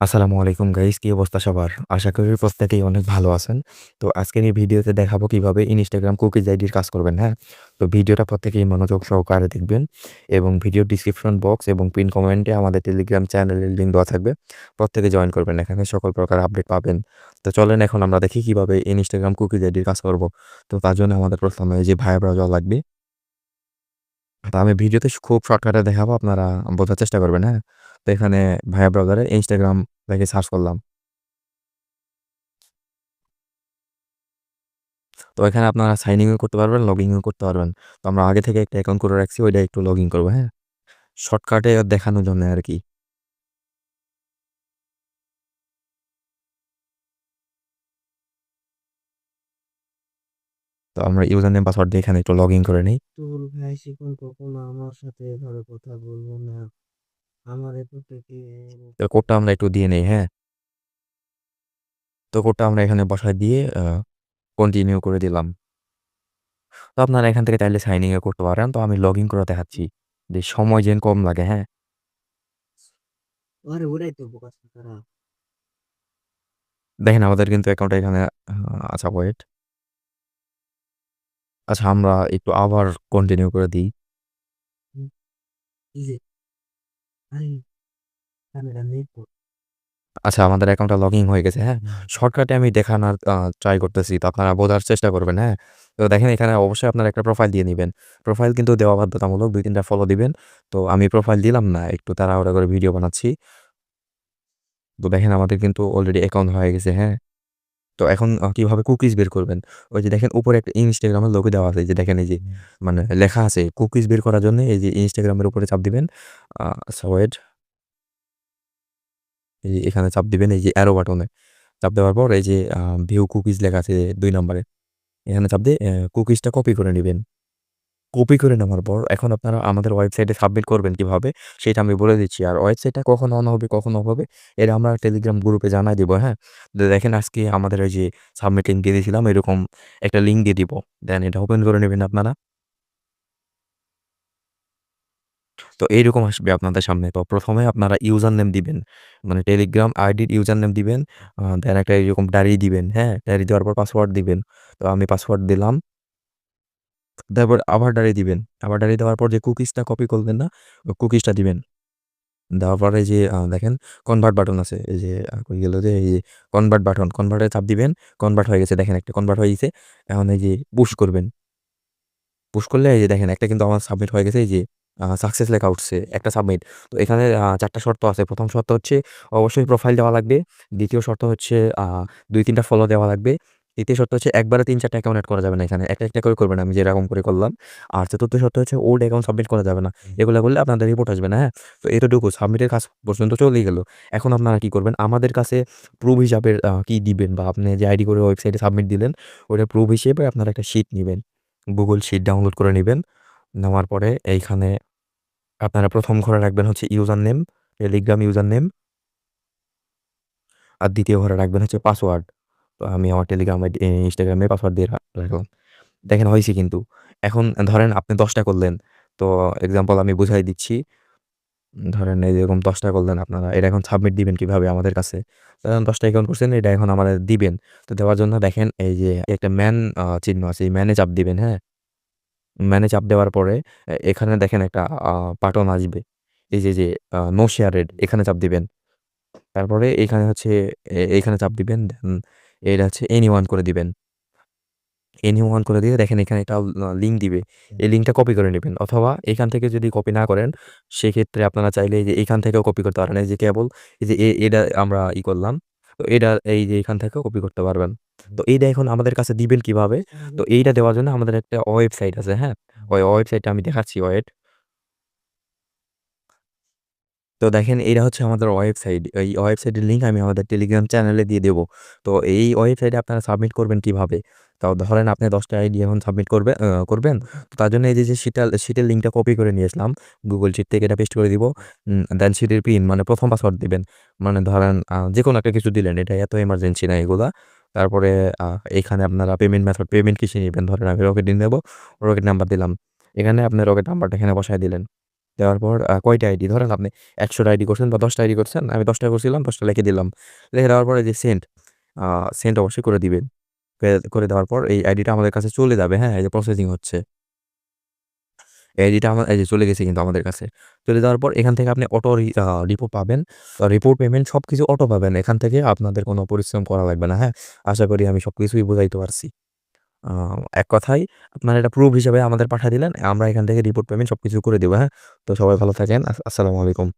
আসসালামু আলাইকুম গাইস, কি অবস্থা সবার? আশা করি প্রত্যেকেই অনেক ভালো আছেন। তো আজকের এই ভিডিওতে দেখাবো কিভাবে Instagram কুকিজ আইডির কাজ করবেন, হ্যাঁ? তো ভিডিওটা প্রত্যেকেই মনোযোগ সহকারে দেখবেন এবং ভিডিওর ডেসক্রিপশন বক্স এবং পিন কমেন্টে আমাদের টেলিগ্রাম চ্যানেলের লিংক দেওয়া থাকবে। প্রত্যেকে জয়েন করবেন। এখানে সকল প্রকার আপডেট পাবেন। তো চলেন এখন আমরা দেখি কিভাবে Instagram কুকিজ আইডির কাজ করব। তো তার জন্য আমাদের প্রথমে যে ভায়া ব্রাউজার লাগবে। তো আমি ভিডিওতে খুব শর্টকাটে দেখাবো, আপনারা বোঝার চেষ্টা করবেন, হ্যাঁ? তো এখানে ভায়া ব্রাউজারে Instagram লিখে সার্চ করলাম। তো এখানে আপনারা সাইন ইনও করতে পারবেন, লগ ইনও করতে পারবেন। তো আমরা আগে থেকে একটা অ্যাকাউন্ট করে রাখছি, ওইটা একটু লগ ইন করবো, হ্যাঁ? শর্টকাটে দেখানোর জন্য আরকি। তো আমরা ইউজার নেম পাসওয়ার্ড দিয়ে এখানে একটু লগ ইন করে নেই। তুল ভাই শিকন কখনো আমার সাথে এভাবে কথা বলবো না। আমার এ থেকে তো কোডটা আমরা একটু দিয়ে নেই, হ্যাঁ? তো কোডটা আমরা এখানে বসায় দিয়ে কন্টিনিউ করে দিলাম। তো আপনারা এখান থেকে চাইলে সাইন ইনও করতে পারেন। তো আমি লগ ইন করে দেখাচ্ছি যে সময় যেন কম লাগে, হ্যাঁ? আরে ওরাই তো বোকা তারা। দেখেন আমাদের কিন্তু অ্যাকাউন্টটা এখানে আচ্ছা ওয়েট। আচ্ছা আমরা একটু আবার কন্টিনিউ করে দিই। এই যে আরে ক্যামেরা নেই তো। আচ্ছা আমাদের অ্যাকাউন্টটা লগইন হয়ে গেছে, হ্যাঁ? শর্টকাটে আমি দেখানোর ট্রাই করতেছি। তো আপনারা বোঝার চেষ্টা করবেন, হ্যাঁ? তো দেখেন এখানে অবশ্যই আপনারা একটা প্রোফাইল দিয়ে নিবেন। প্রোফাইল কিন্তু দেওয়া বাধ্যতামূলক। ২-৩ টা ফলো দিবেন। তো আমি প্রোফাইল দিলাম না। একটু তাড়াহুড়া করে ভিডিও বানাচ্ছি। তো দেখেন আমাদের কিন্তু অলরেডি অ্যাকাউন্ট হয়ে গেছে, হ্যাঁ? তো এখন কিভাবে কুকিজ বের করবেন? ওই যে দেখেন উপরে একটা Instagram এর লোগো দেওয়া আছে। এই যে দেখেন এই যে মানে লেখা আছে কুকিজ বের করার জন্য এই যে Instagram এর উপরে চাপ দিবেন। আচ্ছা ওয়েট, এই যে এখানে চাপ দিবেন এই যে অ্যারো বাটনে। চাপ দেওয়ার পর এই যে ভিউ কুকিজ লেখা আছে ২ নম্বরে। এখানে চাপ দিয়ে কুকিজটা কপি করে নিবেন। কপি করে নেওয়ার পর এখন আপনারা আমাদের ওয়েবসাইটে সাবমিট করবেন কিভাবে সেটা আমি বলে দিচ্ছি। আর ওয়েবসাইটটা কখন অন হবে, কখন অফ হবে এটা আমরা টেলিগ্রাম গ্রুপে জানাই দিব, হ্যাঁ? তো দেখেন আজকে আমাদের ওই যে সাবমিট লিঙ্ক দিয়ে দিয়েছিলাম এরকম একটা লিঙ্ক দিয়ে দিব। দেন এটা ওপেন করে নেবেন আপনারা। তো এইরকম আসবে আপনাদের সামনে। তো ১ম এ আপনারা ইউজার নেম দিবেন। মানে টেলিগ্রাম আইডির ইউজার নেম দিবেন। দেন একটা এরকম ডায়রি দিবেন, হ্যাঁ? ডায়রি দেওয়ার পর পাসওয়ার্ড দিবেন। তো আমি পাসওয়ার্ড দিলাম। তারপর আবার ডায়রি দিবেন। আবার ডায়রি দেওয়ার পর যে কুকিজটা কপি করলেন না? ওই কুকিজটা দিবেন। দেওয়ার পরে যে দেখেন কনভার্ট বাটন আছে। এই যে কই গেল যে এই যে কনভার্ট বাটন, কনভার্ট এ চাপ দিবেন। কনভার্ট হয়ে গেছে দেখেন একটা কনভার্ট হয়ে গেছে। এখন এই যে পুশ করবেন। পুশ করলে এই যে দেখেন একটা কিন্তু আমার সাবমিট হয়ে গেছে এই যে সাকসেস লেখা উঠছে। একটা সাবমিট। তো এখানে ৪ টা শর্ত আছে। ১ম শর্ত হচ্ছে অবশ্যই প্রোফাইল দেওয়া লাগবে। ২য় শর্ত হচ্ছে ২-৩ টা ফলো দেওয়া লাগবে। ৩য় শর্ত হচ্ছে একবারে ৩-৪ টা অ্যাকাউন্ট এড করা যাবে না এখানে। একটা, একটা করে করবেন আমি যেরকম করে করলাম। আর ৪র্থ শর্ত হচ্ছে ওল্ড অ্যাকাউন্ট সাবমিট করা যাবে না। এগুলা করলে আপনাদের রিপোর্ট আসবে না, হ্যাঁ? তো এতটুকু সাবমিটের কাজ পর্যন্ত চলেই গেল। এখন আপনারা কি করবেন? আমাদের কাছে প্রুফ হিসাবে কি দিবেন বা আপনি যে আইডি করে ওয়েবসাইটে সাবমিট দিলেন, ওইটার প্রুফ হিসেবে আপনারা একটা শিট নিবেন। গুগল শিট ডাউনলোড করে নিবেন। নেওয়ার পরে এইখানে আপনারা ১ম ঘরে রাখবেন হচ্ছে user name, Telegram user name. আর ২য় ঘরে রাখবেন হচ্ছে পাসওয়ার্ড। তো আমি আমার টেলিগ্রাম আইডি ইনস্টাগ্রামে পাসওয়ার্ড দিয়ে রাখলাম। দেখেন হইছে কিন্তু। এখন ধরেন আপনি ১০ টা করলেন। তো এক্সাম্পল আমি বুঝাই দিচ্ছি। ধরেন এই যে এরকম ১০ টা করলেন আপনারা। এটা এখন সাবমিট দিবেন কিভাবে আমাদের কাছে? ধরেন ১০ টা অ্যাকাউন্ট করছেন, এটা এখন আমাদের দিবেন। তো দেওয়ার জন্য দেখেন এই যে একটা ম্যান চিহ্ন আছে। এই ম্যানে চাপ দিবেন, হ্যাঁ? ম্যানে চাপ দেওয়ার পরে এখানে দেখেন একটা বাটন আসবে। এই যে নো শেয়ারেড এখানে চাপ দিবেন। তারপরে এখানে হচ্ছে এইখানে চাপ দিবেন। দেন এটা হচ্ছে এনিওয়ান করে দিবেন। এনিওয়ান করে দিয়ে দেখেন এখানে একটা লিঙ্ক দিবে। এই লিঙ্কটা কপি করে নিবেন। অথবা এখান থেকে যদি কপি না করেন, সেক্ষেত্রে আপনারা চাইলে এই যে এখান থেকেও কপি করতে পারেন। এই যে কেবল এই যে এটা আমরা করলাম। তো এটা এই যে এখান থেকেও কপি করতে পারবেন। তো এইটা এখন আমাদের কাছে দিবেন কিভাবে? তো এইটা দেওয়ার জন্য আমাদের একটা ওয়েবসাইট আছে, হ্যাঁ? ওই ওয়েবসাইটটা আমি দেখাচ্ছি ওয়েট। তো দেখেন এইটা হচ্ছে আমাদের ওয়েবসাইট। এই ওয়েবসাইটের লিঙ্ক আমি আমাদের টেলিগ্রাম চ্যানেলে দিয়ে দেব। তো এই ওয়েবসাইটে আপনারা সাবমিট করবেন কিভাবে? তো ধরেন আপনি ১০ টা আইডি এখন সাবমিট করবেন। তো তার জন্য এই যে শিটের লিঙ্কটা কপি করে নিয়ে আসলাম। গুগল শিট থেকে এটা পেস্ট করে দিব। দেন শিটের পিন মানে ১ম পাসওয়ার্ড দিবেন। মানে ধরেন যেকোনো একটা কিছু দিলেন। এটা এত এমার্জেন্সি না এগুলা। তারপরে আ এখানে আপনারা পেমেন্ট মেথড কিসে নিবেন? ধরেন আমি রকেট নেব। রকেট নাম্বার দিলাম। এখানে আপনার রকেট নাম্বারটা এখানে বসায় দিলেন। দেওয়ার পর কয়টা আইডি ধরেন আপনি ১০০ টা আইডি করছেন বা ১০ টা আইডি করছেন। আমি ১০ টা করছিলাম, ১০ টা লিখে দিলাম। লিখে দেওয়ার পরে যে সেন্ড, সেন্ড অবশ্যই করে দিবেন। করে দেওয়ার পর এই আইডিটা আমাদের কাছে চলে যাবে, হ্যাঁ? এই যে প্রসেসিং হচ্ছে। এই আইডিটা এই যে চলে গেছে কিন্তু আমাদের কাছে। চলে যাওয়ার পর এখান থেকে আপনি অটো রিপো পাবেন। রিপোর্ট পেমেন্ট সবকিছু অটো পাবেন। এখান থেকে আপনাদের কোনো পরিশ্রম করা লাগবে না, হ্যাঁ? আশা করি আমি সবকিছুই বুঝাইতে পারছি। আ এক কথায় আপনারা এটা প্রুফ হিসেবে আমাদের পাঠায় দিলেন। আমরা এখান থেকে রিপোর্ট পেমেন্ট সবকিছু করে দিব, হ্যাঁ? তো সবাই ভালো থাকেন। আসসালামু আলাইকুম।